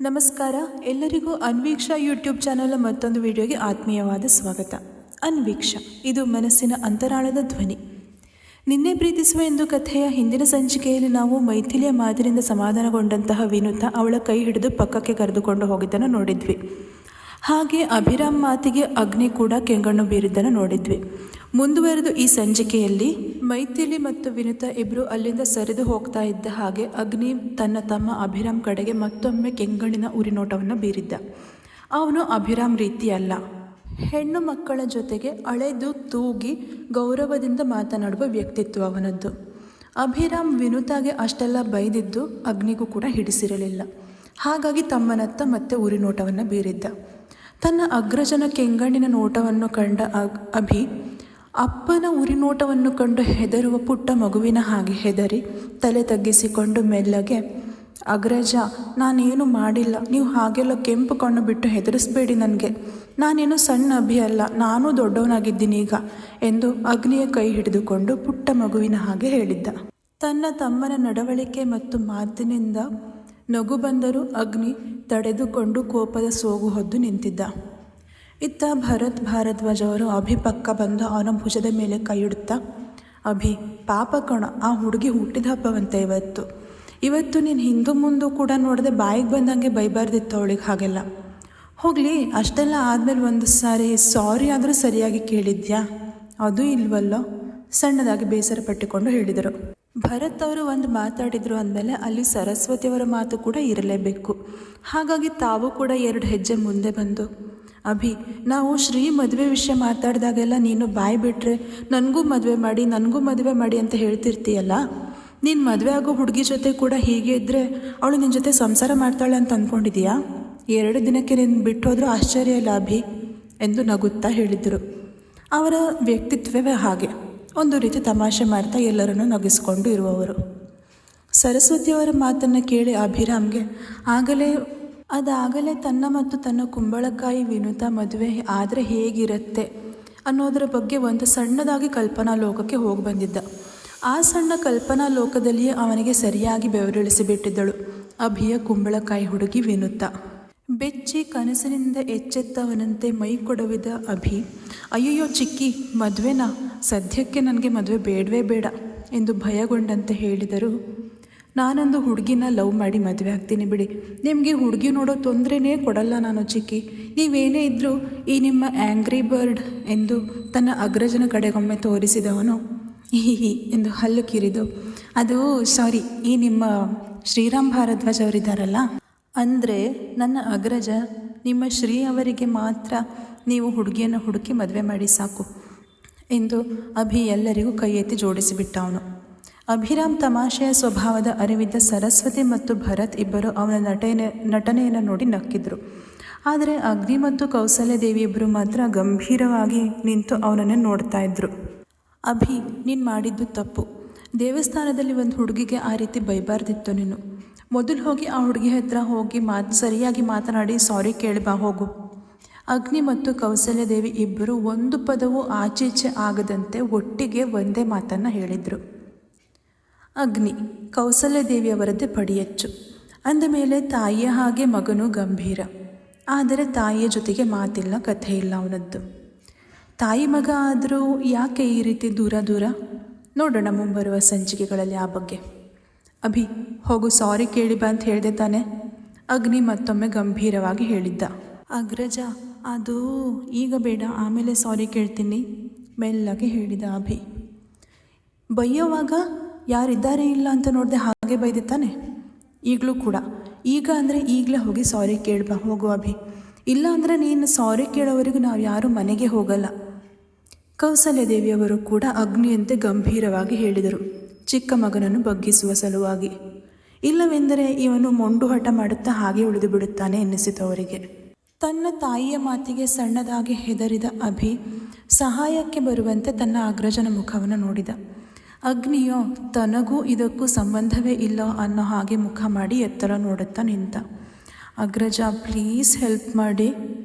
ನಮಸ್ಕಾರ, ಎಲ್ಲರಿಗೂ ಅನ್ವೀಕ್ಷಾ YouTube channel ಮತ್ತೊಂದು ವಿಡಿಯೋಗೆ ಆತ್ಮೀಯವಾದ ಸ್ವಾಗತ. ಅನ್ವೀಕ್ಷಾ, ಇದು ಮನಸ್ಸಿನ ಅಂತರಾಳದ ಧ್ವನಿ. ನಿನ್ನೆ ಪ್ರೀತಿಸುವ ಎಂದು ಕಥೆಯ ಹಿಂದಿನ ಸಂಚಿಕೆಯಲ್ಲಿ ನಾವು ಮೈಥಿಲಿಯ ಮಾತಿನಿಂದ ಸಮಾಧಾನಗೊಂಡಂತಹ ವಿನುತಾ ಅವಳ ಕೈ ಹಿಡಿದು ಪಕ್ಕಕ್ಕೆ ಕರೆದುಕೊಂಡು ಹೋಗಿದ್ದನ್ನು ನೋಡಿದ್ವಿ. ಹಾಗೆ ಅಭಿರಾಮ್ ಮಾತಿಗೆ ಅಗ್ನಿ ಕೂಡ ಕೆಂಗಣ್ಣು ಬೀರಿದ್ದನ್ನು ನೋಡಿದ್ವಿ. ಮುಂದುವರೆದು ಈ ಸಂಚಿಕೆಯಲ್ಲಿ ಮೈಥಿಲಿ ಮತ್ತು ವಿನುತಾ ಇಬ್ಬರು ಅಲ್ಲಿಂದ ಸರಿದು ಹೋಗ್ತಾ ಇದ್ದ ಹಾಗೆ ಅಗ್ನಿ ತನ್ನ ತಮ್ಮ ಅಭಿರಾಮ್ ಕಡೆಗೆ ಮತ್ತೊಮ್ಮೆ ಕೆಂಗಣ್ಣಿನ ಉರಿನೋಟವನ್ನು ಬೀರಿದ್ದ. ಅವನು ಅಭಿರಾಮ್ ರೀತಿ ಅಲ್ಲ, ಹೆಣ್ಣು ಮಕ್ಕಳ ಜೊತೆಗೆ ಅಳೆದು ತೂಗಿ ಗೌರವದಿಂದ ಮಾತನಾಡುವ ವ್ಯಕ್ತಿತ್ವ ಅವನದ್ದು. ಅಭಿರಾಮ್ ವಿನುತಾಗೆ ಅಷ್ಟೆಲ್ಲ ಬೈದಿದ್ದು ಅಗ್ನಿಗೂ ಕೂಡ ಹಿಡಿಸಿರಲಿಲ್ಲ. ಹಾಗಾಗಿ ತಮ್ಮನತ್ತ ಮತ್ತೆ ಉರಿನೋಟವನ್ನು ಬೀರಿದ್ದ. ತನ್ನ ಅಗ್ರಜನ ಕೆಂಗಣ್ಣಿನ ನೋಟವನ್ನು ಕಂಡ ಅಭಿ ಅಪ್ಪನ ಉರಿನೋಟವನ್ನು ಕಂಡು ಹೆದರುವ ಪುಟ್ಟ ಮಗುವಿನ ಹಾಗೆ ಹೆದರಿ ತಲೆ ತಗ್ಗಿಸಿಕೊಂಡು ಮೆಲ್ಲಗೆ, ಅಗ್ರಜ, ನಾನೇನು ಮಾಡಿಲ್ಲ, ನೀವು ಹಾಗೆಲ್ಲ ಕೆಂಪು ಕಣ್ಣು ಬಿಟ್ಟು ಹೆದರಿಸ್ಬೇಡಿ, ನನಗೆ ನಾನೇನು ಸಣ್ಣ ಅಭಿ ಅಲ್ಲ, ನಾನೂ ದೊಡ್ಡವನಾಗಿದ್ದೀನಿ ಈಗ ಎಂದು ಅಗ್ನಿಯ ಕೈ ಹಿಡಿದುಕೊಂಡು ಪುಟ್ಟ ಮಗುವಿನ ಹಾಗೆ ಹೇಳಿದ್ದ. ತನ್ನ ತಮ್ಮನ ನಡವಳಿಕೆ ಮತ್ತು ಮಾತಿನಿಂದ ನಗು ಬಂದರೂ ಅಗ್ನಿ ತಡೆದುಕೊಂಡು ಕೋಪದ ಸೋಗು ಹೊದ್ದು ನಿಂತಿದ್ದ. ಇತ್ತ ಭರತ್ ಭಾರದ್ವಾಜ್ ಅವರು ಅಭಿ ಪಕ್ಕ ಬಂದು ಅವನ ಭುಜದ ಮೇಲೆ ಕೈ ಇಡುತ್ತಾ, ಅಭಿ ಪಾಪ ಕಣ, ಆ ಹುಡುಗಿ ಹುಟ್ಟಿದ ಹಬ್ಬವಂತೆ ಇವತ್ತು ನೀನು ಹಿಂದೂ ಮುಂದೂ ಕೂಡ ನೋಡದೆ ಬಾಯಿಗೆ ಬಂದಂಗೆ ಬೈಬಾರ್ದಿತ್ತು ಅವಳಿಗೆ. ಹಾಗೆಲ್ಲ ಹೋಗಲಿ, ಅಷ್ಟೆಲ್ಲ ಆದಮೇಲೆ ಒಂದು ಸಾರಿ ಸಾರಿ ಆದರೂ ಸರಿಯಾಗಿ ಕೇಳಿದ್ಯಾ? ಅದು ಇಲ್ವಲ್ಲೋ, ಸಣ್ಣದಾಗಿ ಬೇಸರ ಪಟ್ಟುಕೊಂಡು ಹೇಳಿದರು. ಭರತ್ ಅವರು ಒಂದು ಮಾತಾಡಿದರು ಅಂದಮೇಲೆ ಅಲ್ಲಿ ಸರಸ್ವತಿಯವರ ಮಾತು ಕೂಡ ಇರಲೇಬೇಕು. ಹಾಗಾಗಿ ತಾವು ಕೂಡ 2 ಹೆಜ್ಜೆ ಮುಂದೆ ಬಂದು, ಅಭಿ, ನಾವು ಶ್ರೀ ಮದುವೆ ವಿಷಯ ಮಾತಾಡಿದಾಗೆಲ್ಲ ನೀನು ಬಾಯಿ ಬಿಟ್ಟರೆ ನನಗೂ ಮದುವೆ ಮಾಡಿ ಅಂತ ಹೇಳ್ತಿರ್ತೀಯಲ್ಲ, ನೀನು ಮದುವೆ ಆಗೋ ಹುಡುಗಿ ಜೊತೆ ಕೂಡ ಹೀಗೆ ಇದ್ದರೆ ಅವಳು ನಿನ್ನ ಜೊತೆ ಸಂಸಾರ ಮಾಡ್ತಾಳೆ ಅಂತ ಅಂದ್ಕೊಂಡಿದೀಯಾ? 2 ದಿನಕ್ಕೆ ನೀನು ಬಿಟ್ಟು ಹೋದರೂ ಆಶ್ಚರ್ಯ ಇಲ್ಲ ಅಭಿ ಎಂದು ನಗುತ್ತಾ ಹೇಳಿದರು. ಅವರ ವ್ಯಕ್ತಿತ್ವವೇ ಹಾಗೆ, ಒಂದು ರೀತಿ ತಮಾಷೆ ಮಾಡ್ತಾ ಎಲ್ಲರನ್ನೂ ನಗಿಸ್ಕೊಂಡು ಇರುವವರು. ಸರಸ್ವತಿಯವರ ಮಾತನ್ನು ಕೇಳಿ ಅಭಿರಾಮ್ಗೆ ಅದಾಗಲೇ ತನ್ನ ಮತ್ತು ತನ್ನ ಕುಂಬಳಕಾಯಿ ವಿನುತಾ ಮದುವೆ ಆದರೆ ಹೇಗಿರುತ್ತೆ ಅನ್ನೋದರ ಬಗ್ಗೆ ಒಂದು ಸಣ್ಣದಾಗಿ ಕಲ್ಪನಾ ಲೋಕಕ್ಕೆ ಹೋಗಿ ಬಂದಿದ್ದ. ಆ ಸಣ್ಣ ಕಲ್ಪನಾ ಲೋಕದಲ್ಲಿಯೇ ಅವನಿಗೆ ಸರಿಯಾಗಿ ಬೆವರಿಳಿಸಿಬಿಟ್ಟಿದ್ದಳು ಅಭಿಯ ಕುಂಬಳಕಾಯಿ ಹುಡುಗಿ ವಿನುತಾ. ಬೆಚ್ಚಿ ಕನಸಿನಿಂದ ಎಚ್ಚೆತ್ತವನಂತೆ ಮೈ ಕೊಡವಿದ ಅಭಿ, ಅಯ್ಯಯ್ಯೋ ಚಿಕ್ಕಿ, ಮದುವೆನಾ? ಸದ್ಯಕ್ಕೆ ನನಗೆ ಮದುವೆ ಬೇಡವೇ ಬೇಡ ಎಂದು ಭಯಗೊಂಡಂತೆ ಹೇಳಿದರು. ನಾನೊಂದು ಹುಡುಗಿನ ಲವ್ ಮಾಡಿ ಮದುವೆ ಆಗ್ತೀನಿ ಬಿಡಿ, ನಿಮಗೆ ಹುಡುಗಿ ನೋಡೋ ತೊಂದರೆನೇ ಕೊಡಲ್ಲ ನಾನು ಚಿಕ್ಕಿ, ನೀವೇನೇ ಇದ್ದರೂ ಈ ನಿಮ್ಮ ಆ್ಯಂಗ್ರಿ ಬರ್ಡ್ ಎಂದು ತನ್ನ ಅಗ್ರಜನ ಕಡೆಗೊಮ್ಮೆ ತೋರಿಸಿದವನು ಹಿ ಎಂದು ಹಲ್ಲು ಕಿರಿದು, ಅದು ಸಾರಿ, ಈ ನಿಮ್ಮ ಶ್ರೀರಾಮ್ ಭಾರದ್ವಾಜ್ ಅವರಿದ್ದಾರಲ್ಲ, ಅಂದರೆ ನನ್ನ ಅಗ್ರಜ, ನಿಮ್ಮ ಶ್ರೀ ಅವರಿಗೆ ಮಾತ್ರ ನೀವು ಹುಡುಗಿಯನ್ನು ಹುಡುಕಿ ಮದುವೆ ಮಾಡಿ ಸಾಕು ಎಂದು ಅಭಿ ಎಲ್ಲರಿಗೂ ಕೈ ಎತ್ತಿ ಜೋಡಿಸಿಬಿಟ್ಟ ಅವನು. ಅಭಿರಾಮ್ ತಮಾಷೆಯ ಸ್ವಭಾವದ ಅರಿವಿದ್ದ ಸರಸ್ವತಿ ಮತ್ತು ಭರತ್ ಇಬ್ಬರು ಅವನ ನಟನೆಯನ್ನು ನೋಡಿ ನಕ್ಕಿದ್ರು. ಆದರೆ ಅಗ್ನಿ ಮತ್ತು ಕೌಸಲ್ಯ ದೇವಿ ಇಬ್ಬರು ಮಾತ್ರ ಗಂಭೀರವಾಗಿ ನಿಂತು ಅವನನ್ನು ನೋಡ್ತಾ ಇದ್ರು. ಅಭಿ, ನೀನು ಮಾಡಿದ್ದು ತಪ್ಪು. ದೇವಸ್ಥಾನದಲ್ಲಿ ಒಂದು ಹುಡುಗಿಗೆ ಆ ರೀತಿ ಬೈಬಾರ್ದಿತ್ತು ನೀನು. ಮೊದಲು ಹೋಗಿ ಆ ಹುಡುಗಿ ಹತ್ರ ಹೋಗಿ ಸರಿಯಾಗಿ ಮಾತನಾಡಿ ಸಾರಿ ಕೇಳಿ ಬಾ ಹೋಗು. ಅಗ್ನಿ ಮತ್ತು ಕೌಸಲ್ಯ ದೇವಿ ಇಬ್ಬರು ಒಂದು ಪದವೂ ಆಚೀಚೆ ಆಗದಂತೆ ಒಟ್ಟಿಗೆ ಒಂದೇ ಮಾತನ್ನು ಹೇಳಿದರು. ಅಗ್ನಿ, ಕೌಸಲ್ಯ ದೇವಿಯವರದ್ದೇ ಪಡಿಯಚ್ಚು. ಅಂದ ಮೇಲೆ ತಾಯಿಯ ಹಾಗೆ ಮಗನು ಗಂಭೀರ, ಆದರೆ ತಾಯಿಯ ಜೊತೆಗೆ ಮಾತಿಲ್ಲ, ಕಥೆ ಇಲ್ಲ ಅವನದ್ದು. ತಾಯಿ ಮಗ ಆದರೂ ಯಾಕೆ ಈ ರೀತಿ ದೂರ? ನೋಡೋಣ ಮುಂಬರುವ ಸಂಚಿಕೆಗಳಲ್ಲಿ ಆ ಬಗ್ಗೆ. ಅಭಿ, ಹೋಗು ಸಾರಿ ಕೇಳಿ ಬಾ ಅಂತ ಹೇಳಿದೆ ತಾನೆ? ಅಗ್ನಿ ಮತ್ತೊಮ್ಮೆ ಗಂಭೀರವಾಗಿ ಹೇಳಿದ್ದ. ಅಗ್ರಜ, ಅದು ಈಗ ಬೇಡ, ಆಮೇಲೆ ಸಾರಿ ಕೇಳ್ತೀನಿ ಮೆಲ್ಲಗೆ ಹೇಳಿದ ಅಭಿ. ಬೈಯೋವಾಗ ಯಾರಿದ್ದಾರೆ ಇಲ್ಲ ಅಂತ ನೋಡಿದೆ ಹಾಗೆ ಬೈದೆ ತಾನೆ? ಈಗಲೂ ಕೂಡ ಈಗ ಅಂದರೆ ಈಗಲೇ ಹೋಗಿ ಸಾರಿ ಕೇಳ್ಬಾ ಹೋಗು ಅಭಿ, ಇಲ್ಲ ಅಂದರೆ ನೀನು ಸಾರಿ ಕೇಳೋವರೆಗೂ ನಾವು ಯಾರೂ ಮನೆಗೆ ಹೋಗಲ್ಲ. ಕೌಸಲ್ಯ ದೇವಿಯವರು ಕೂಡ ಅಗ್ನಿಯಂತೆ ಗಂಭೀರವಾಗಿ ಹೇಳಿದರು, ಚಿಕ್ಕ ಮಗನನ್ನು ಬಗ್ಗಿಸುವ ಸಲುವಾಗಿ. ಇಲ್ಲವೆಂದರೆ ಇವನು ಮೊಂಡು ಹಠ ಮಾಡುತ್ತಾ ಹಾಗೆ ಉಳಿದು ಬಿಡುತ್ತಾನೆ ಎನ್ನಿಸಿತು ಅವರಿಗೆ. ತನ್ನ ತಾಯಿಯ ಮಾತಿಗೆ ಸಣ್ಣದಾಗಿ ಹೆದರಿದ ಅಭಿ ಸಹಾಯಕ್ಕೆ ಬರುವಂತೆ ತನ್ನ ಅಗ್ರಜನ ಮುಖವನ್ನು ನೋಡಿದ. ಅಗ್ನಿಯೋ ತನಗೂ ಇದಕ್ಕೂ ಸಂಬಂಧವೇ ಇಲ್ಲ ಅನ್ನೋ ಹಾಗೆ ಮುಖ ಮಾಡಿ ಎತ್ತರ ನೋಡುತ್ತಾ ನಿಂತ. ಅಗ್ರಜ, ಪ್ಲೀಸ್ ಹೆಲ್ಪ್ ಮಾಡಿ,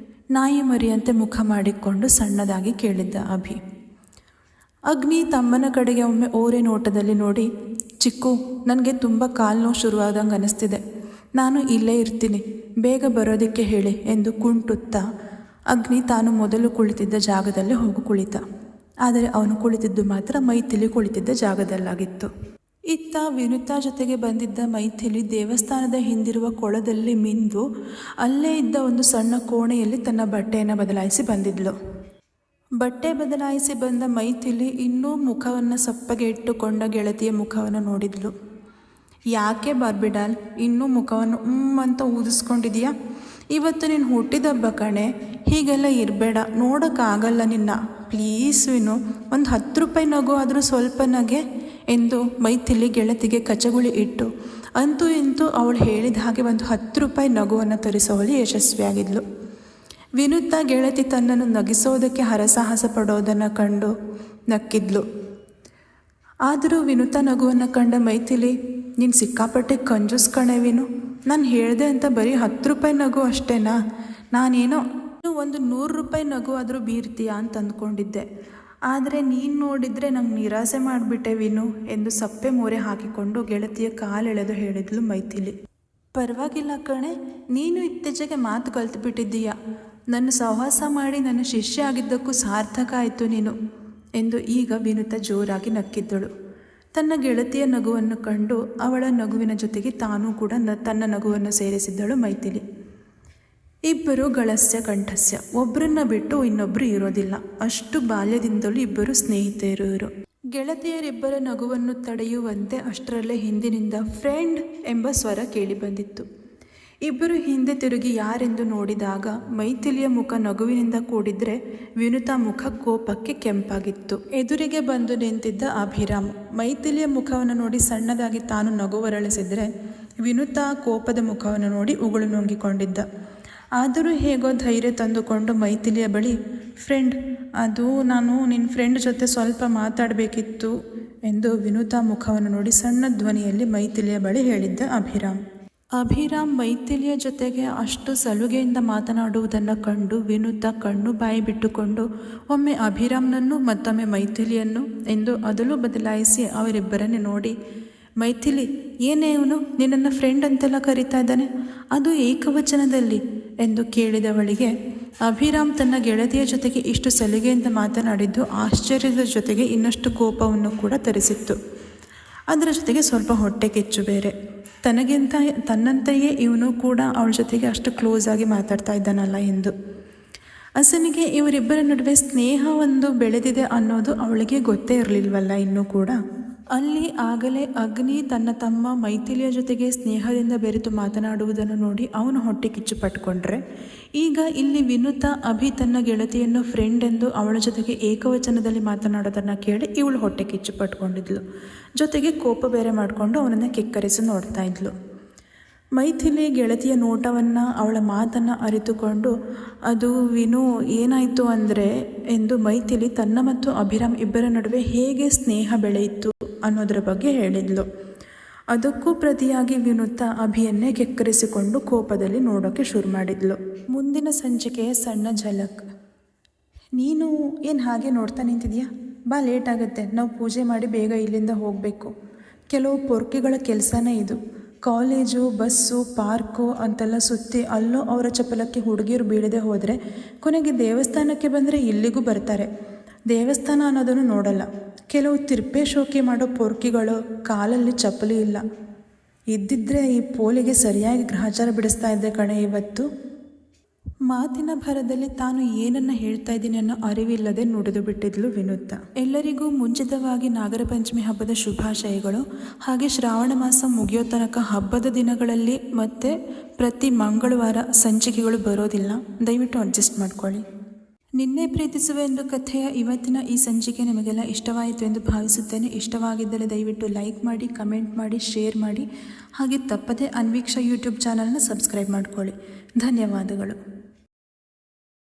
ನಾಯಿ ಮರಿಯಂತೆ ಮುಖ ಮಾಡಿಕೊಂಡು ಸಣ್ಣದಾಗಿ ಕೇಳಿದ್ದ ಅಭಿ. ಅಗ್ನಿ ತಮ್ಮನ ಕಡೆಗೆ ಒಮ್ಮೆ ಓರೆ ನೋಟದಲ್ಲಿ ನೋಡಿ, ಚಿಕ್ಕು, ನನಗೆ ತುಂಬ ಕಾಲು ನೋವು ಶುರುವಾದಂಗೆ ಅನ್ನಿಸ್ತಿದೆ, ನಾನು ಇಲ್ಲೇ ಇರ್ತೀನಿ, ಬೇಗ ಬರೋದಕ್ಕೆ ಹೇಳಿ ಎಂದು ಕುಂಟುತ್ತಾ ಅಗ್ನಿ ತಾನು ಮೊದಲು ಕುಳಿತಿದ್ದ ಜಾಗದಲ್ಲೇ ಹೋಗಿ ಕುಳಿತ. ಆದರೆ ಅವನು ಕುಳಿತಿದ್ದು ಮಾತ್ರ ಮೈಥಿಲಿ ಕುಳಿತಿದ್ದ ಜಾಗದಲ್ಲಾಗಿತ್ತು. ಇತ್ತ ವಿನುತಾ ಜೊತೆಗೆ ಬಂದಿದ್ದ ಮೈಥಿಲಿ ದೇವಸ್ಥಾನದ ಹಿಂದಿರುವ ಕೊಳದಲ್ಲಿ ಮಿಂದು ಅಲ್ಲೇ ಇದ್ದ ಒಂದು ಸಣ್ಣ ಕೋಣೆಯಲ್ಲಿ ತನ್ನ ಬಟ್ಟೆಯನ್ನು ಬದಲಾಯಿಸಿ ಬಂದಿದ್ಲು. ಬಟ್ಟೆ ಬದಲಾಯಿಸಿ ಬಂದ ಮೈಥಿಲಿ ಇನ್ನೂ ಮುಖವನ್ನು ಸಪ್ಪಗೆ ಇಟ್ಟುಕೊಂಡ ಗೆಳತಿಯ ಮುಖವನ್ನು ನೋಡಿದ್ಲು. ಯಾಕೆ ಬಾರ್ಬಿಡಾಲ್, ಇನ್ನೂ ಮುಖವನ್ನು ಅಂತ ಊದಿಸ್ಕೊಂಡಿದೀಯಾ? ಇವತ್ತು ನೀನು ಹುಟ್ಟಿದಬ್ಬ ಕಣೆ, ಹೀಗೆಲ್ಲ ಇರಬೇಡ, ನೋಡೋಕ್ಕಾಗಲ್ಲ ನಿನ್ನ. ಪ್ಲೀಸ್ ವಿನು, ಒಂದು 10 ರೂಪಾಯಿ ನಗು ಆದರೂ ಸ್ವಲ್ಪ ನಗೆ ಎಂದು ಮೈಥಿಲಿ ಗೆಳತಿಗೆ ಕಚಗುಳಿ ಇಟ್ಟು ಅಂತೂ ಇಂತೂ ಅವಳು ಹೇಳಿದ ಹಾಗೆ ಒಂದು 10 ರೂಪಾಯಿ ನಗುವನ್ನು ತರಿಸುವಲ್ಲಿ ಯಶಸ್ವಿಯಾಗಿದ್ಲು. ವಿನುತಾ ಗೆಳತಿ ತನ್ನನ್ನು ನಗಿಸೋದಕ್ಕೆ ಹರಸಾಹಸ ಪಡೋದನ್ನು ಕಂಡು ನಕ್ಕಿದ್ಲು. ಆದರೂ ವಿನುತಾ ನಗುವನ್ನು ಕಂಡ ಮೈಥಿಲಿ, ನೀನು ಸಿಕ್ಕಾಪಟ್ಟೆ ಕಂಜೂಸ್ ಕಣೆ ವಿನು, ನಾನು ಹೇಳಿದೆ ಅಂತ ಬರೀ 10 ರೂಪಾಯಿ ನಗು ಅಷ್ಟೇನಾ? ನಾನೇನೋ ಒಂದು 100 ರೂಪಾಯಿ ನಗು ಆದರೂ ಬೀರ್ತೀಯಾ ಅಂತ ಅಂದ್ಕೊಂಡಿದ್ದೆ, ಆದರೆ ನೀನು ನೋಡಿದರೆ ನಂಗೆ ನಿರಾಸೆ ಮಾಡಿಬಿಟ್ಟೆ ವಿನು ಎಂದು ಸಪ್ಪೆ ಮೋರೆ ಹಾಕಿಕೊಂಡು ಗೆಳತಿಯ ಕಾಲೆಳೆದು ಹೇಳಿದ್ಲು ಮೈಥಿಲಿ. ಪರವಾಗಿಲ್ಲ ಕಣೆ, ನೀನು ಇತ್ತೀಚೆಗೆ ಮಾತು ಕಲ್ತುಬಿಟ್ಟಿದ್ದೀಯಾ. ನನ್ನ ಸಹವಾಸ ಮಾಡಿ ನನ್ನ ಶಿಷ್ಯ ಆಗಿದ್ದಕ್ಕೂ ಸಾರ್ಥಕ ಆಯಿತು ನೀನು ಎಂದು ಈಗ ವಿನುತಾ ಜೋರಾಗಿ ನಕ್ಕಿದ್ದಳು. ತನ್ನ ಗೆಳತಿಯ ನಗುವನ್ನು ಕಂಡು ಅವಳ ನಗುವಿನ ಜೊತೆಗೆ ತಾನೂ ಕೂಡ ತನ್ನ ನಗುವನ್ನು ಸೇರಿಸಿದ್ದಳು ಮೈಥಿಲಿ. ಇಬ್ಬರು ಗಳಸ್ಯ ಕಂಠಸ್ಯ, ಒಬ್ಬರನ್ನ ಬಿಟ್ಟು ಇನ್ನೊಬ್ಬರು ಇರೋದಿಲ್ಲ. ಅಷ್ಟು ಬಾಲ್ಯದಿಂದಲೂ ಇಬ್ಬರು ಸ್ನೇಹಿತರು. ಗೆಳತಿಯರಿಬ್ಬರ ನಗುವನ್ನು ತಡೆಯುವಂತೆ ಅಷ್ಟರಲ್ಲೇ ಹಿಂದಿನಿಂದ ಫ್ರೆಂಡ್ ಎಂಬ ಸ್ವರ ಕೇಳಿಬಂದಿತ್ತು. ಇಬ್ಬರು ಹಿಂದೆ ತಿರುಗಿ ಯಾರೆಂದು ನೋಡಿದಾಗ ಮೈಥಿಲಿಯ ಮುಖ ನಗುವಿನಿಂದ ಕೂಡಿದ್ರೆ ವಿನುತಾ ಮುಖ ಕೋಪಕ್ಕೆ ಕೆಂಪಾಗಿತ್ತು. ಎದುರಿಗೆ ಬಂದು ನಿಂತಿದ್ದ ಅಭಿರಾಮ್ ಮೈಥಿಲಿಯ ಮುಖವನ್ನು ನೋಡಿ ಸಣ್ಣದಾಗಿ ತಾನು ನಗುವರಳಿಸಿದರೆ ವಿನುತಾ ಕೋಪದ ಮುಖವನ್ನು ನೋಡಿ ಉಗುಳು ನುಂಗಿಕೊಂಡಿದ್ದ. ಆದರೂ ಹೇಗೋ ಧೈರ್ಯ ತಂದುಕೊಂಡು ಮೈಥಿಲಿಯ ಬಳಿ, ಫ್ರೆಂಡ್, ಅದು ನಾನು ನಿನ್ನ ಫ್ರೆಂಡ್ ಜೊತೆ ಸ್ವಲ್ಪ ಮಾತಾಡಬೇಕಿತ್ತು ಎಂದು ವಿನುತಾ ಮುಖವನ್ನು ನೋಡಿ ಸಣ್ಣ ಧ್ವನಿಯಲ್ಲಿ ಮೈಥಿಲಿಯ ಬಳಿ ಹೇಳಿದ್ದ ಅಭಿರಾಮ್ ಮೈಥಿಲಿಯ ಜೊತೆಗೆ ಅಷ್ಟು ಸಲುಗೆಯಿಂದ ಮಾತನಾಡುವುದನ್ನು ಕಂಡು ವಿನುತಾ ಕಣ್ಣು ಬಾಯಿ ಬಿಟ್ಟುಕೊಂಡು ಒಮ್ಮೆ ಅಭಿರಾಮ್ನನ್ನು ಮತ್ತೊಮ್ಮೆ ಮೈಥಿಲಿಯನ್ನು ಎಂದು ಅದಲು ಬದಲಾಯಿಸಿ ಅವರಿಬ್ಬರನ್ನೇ ನೋಡಿ, ಮೈಥಿಲಿ, ಏನೇ ಇವನು ನಿನ್ನನ್ನು ಫ್ರೆಂಡ್ ಅಂತೆಲ್ಲ ಕರೀತಾ ಇದ್ದಾನೆ, ಅದು ಏಕವಚನದಲ್ಲಿ ಎಂದು ಕೇಳಿದವಳಿಗೆ ಅಭಿರಾಮ್ ತನ್ನ ಗೆಳತಿಯ ಜೊತೆಗೆ ಇಷ್ಟು ಸಲಿಗೆಯಿಂದ ಮಾತನಾಡಿದ್ದು ಆಶ್ಚರ್ಯದ ಜೊತೆಗೆ ಇನ್ನಷ್ಟು ಕೋಪವನ್ನು ಕೂಡ ತರಿಸಿತ್ತು. ಅದರ ಜೊತೆಗೆ ಸ್ವಲ್ಪ ಹೊಟ್ಟೆ ಕಿಚ್ಚು ಬೇರೆ. ತನ್ನಂತೆಯೇ ಇವನು ಕೂಡ ಅವಳ ಜೊತೆಗೆ ಅಷ್ಟು ಕ್ಲೋಸ್ ಆಗಿ ಮಾತಾಡ್ತಾ ಇದ್ದಾನಲ್ಲ ಎಂದು. ಅಸಲಿಗೆ ಇವರಿಬ್ಬರ ನಡುವೆ ಸ್ನೇಹ ಒಂದು ಬೆಳೆದಿದೆ ಅನ್ನೋದು ಅವಳಿಗೆ ಗೊತ್ತೇ ಇರಲಿಲ್ವಲ್ಲ ಇನ್ನೂ ಕೂಡ. ಅಲ್ಲಿ ಆಗಲೇ ಅಗ್ನಿ ತನ್ನ ತಮ್ಮ ಮೈಥಿಲಿಯ ಜೊತೆಗೆ ಸ್ನೇಹದಿಂದ ಬೆರೆತು ಮಾತನಾಡುವುದನ್ನು ನೋಡಿ ಅವನು ಹೊಟ್ಟೆ ಕಿಚ್ಚು ಪಟ್ಕೊಂಡ್ರೆ, ಈಗ ಇಲ್ಲಿ ವಿನುತಾ ಅಭಿ ತನ್ನ ಗೆಳತಿಯನ್ನು ಫ್ರೆಂಡ್ ಎಂದು ಅವಳ ಜೊತೆಗೆ ಏಕವಚನದಲ್ಲಿ ಮಾತನಾಡೋದನ್ನು ಕೇಳಿ ಇವಳು ಹೊಟ್ಟೆ ಕಿಚ್ಚು ಪಟ್ಕೊಂಡಿದ್ಲು. ಜೊತೆಗೆ ಕೋಪ ಬೇರೆ ಮಾಡಿಕೊಂಡು ಅವನನ್ನು ಕಿಕ್ಕರಿಸಿ ನೋಡ್ತಾ ಇದ್ಲು. ಮೈಥಿಲಿ ಗೆಳತಿಯ ನೋಟವನ್ನು ಅವಳ ಮಾತನ್ನು ಅರಿತುಕೊಂಡು, ಅದು ವಿನು ಏನಾಯಿತು ಅಂದರೆ ಎಂದು ಮೈಥಿಲಿ ತನ್ನ ಮತ್ತು ಅಭಿರಾಮ್ ಇಬ್ಬರ ನಡುವೆ ಹೇಗೆ ಸ್ನೇಹ ಬೆಳೆಯಿತು ಅನ್ನೋದರ ಬಗ್ಗೆ ಹೇಳಿದ್ಲು. ಅದಕ್ಕೂ ಪ್ರತಿಯಾಗಿ ವಿನುತಾ ಅಭಿಯನ್ನೇ ಕೆಕ್ಕರಿಸಿಕೊಂಡು ಕೋಪದಲ್ಲಿ ನೋಡೋಕ್ಕೆ ಶುರು ಮಾಡಿದ್ಲು. ಮುಂದಿನ ಸಂಚಿಕೆಯ ಸಣ್ಣ ಝಲಕ್. ನೀನು ಏನು ಹಾಗೆ ನೋಡ್ತಾ ನಿಂತಿದ್ಯಾ? ಬಾ, ಲೇಟ್ ಆಗುತ್ತೆ, ನಾವು ಪೂಜೆ ಮಾಡಿ ಬೇಗ ಇಲ್ಲಿಂದ ಹೋಗಬೇಕು. ಕೆಲವು ಪೊರ್ಕಿಗಳ ಕೆಲಸನೇ ಇದು. ಕಾಲೇಜು, ಬಸ್ಸು, ಪಾರ್ಕು ಅಂತೆಲ್ಲ ಸುತ್ತಿ ಅಲ್ಲೋ ಅವರ ಚಪಲಕ್ಕೆ ಹುಡುಗಿಯರು ಬೀಳದೆ ಹೋದರೆ ಕೊನೆಗೆ ದೇವಸ್ಥಾನಕ್ಕೆ ಬಂದರೆ ಇಲ್ಲಿಗೂ ಬರ್ತಾರೆ. ದೇವಸ್ಥಾನ ಅನ್ನೋದನ್ನು ನೋಡಲ್ಲ. ಕೆಲವು ತಿರ್ಪೆ ಶೋಕಿ ಮಾಡೋ ಪೊರ್ಕಿಗಳು ಕಾಲಲ್ಲಿ ಚಪ್ಪಲಿ ಇಲ್ಲ. ಇದ್ದಿದ್ರೆ ಈ ಪೋಲಿಗೆ ಸರಿಯಾಗಿ ಗ್ರಹಚಾರ ಬಿಡಿಸ್ತಾ ಇದ್ದೆ ಕಣೆ ಇವತ್ತು. ಮಾತಿನ ಭರದಲ್ಲಿ ತಾನು ಏನನ್ನು ಹೇಳ್ತಾ ಇದ್ದೀನಿ ಅನ್ನೋ ಅರಿವಿಲ್ಲದೆ ನುಡಿದು ಬಿಟ್ಟಿದ್ಲು ವಿನುತಾ. ಎಲ್ಲರಿಗೂ ಮುಂಚಿತವಾಗಿ ನಾಗರ ಪಂಚಮಿ ಹಬ್ಬದ ಶುಭಾಶಯಗಳು. ಹಾಗೆ ಶ್ರಾವಣ ಮಾಸ ಮುಗಿಯೋ ತನಕ ಹಬ್ಬದ ದಿನಗಳಲ್ಲಿ ಮತ್ತು ಪ್ರತಿ ಮಂಗಳವಾರ ಸಂಚಿಕೆಗಳು ಬರೋದಿಲ್ಲ, ದಯವಿಟ್ಟು ಅಡ್ಜಸ್ಟ್ ಮಾಡ್ಕೊಳ್ಳಿ. ನಿನ್ನೆ ಪ್ರೀತಿಸುವೆ ಎಂದು ಕಥೆಯ ಇವತ್ತಿನ ಈ ಸಂಚಿಕೆ ನಿಮಗೆಲ್ಲ ಇಷ್ಟವಾಯಿತು ಎಂದು ಭಾವಿಸುತ್ತೇನೆ. ಇಷ್ಟವಾಗಿದ್ದರೆ ದಯವಿಟ್ಟು ಲೈಕ್ ಮಾಡಿ, ಕಮೆಂಟ್ ಮಾಡಿ, ಶೇರ್ ಮಾಡಿ. ಹಾಗೆ ತಪ್ಪದೆ ಅನ್ವೀಕ್ಷಾ ಯೂಟ್ಯೂಬ್ ಚಾನಲ್ನ ಸಬ್ಸ್ಕ್ರೈಬ್ ಮಾಡ್ಕೊಳ್ಳಿ. ಧನ್ಯವಾದಗಳು.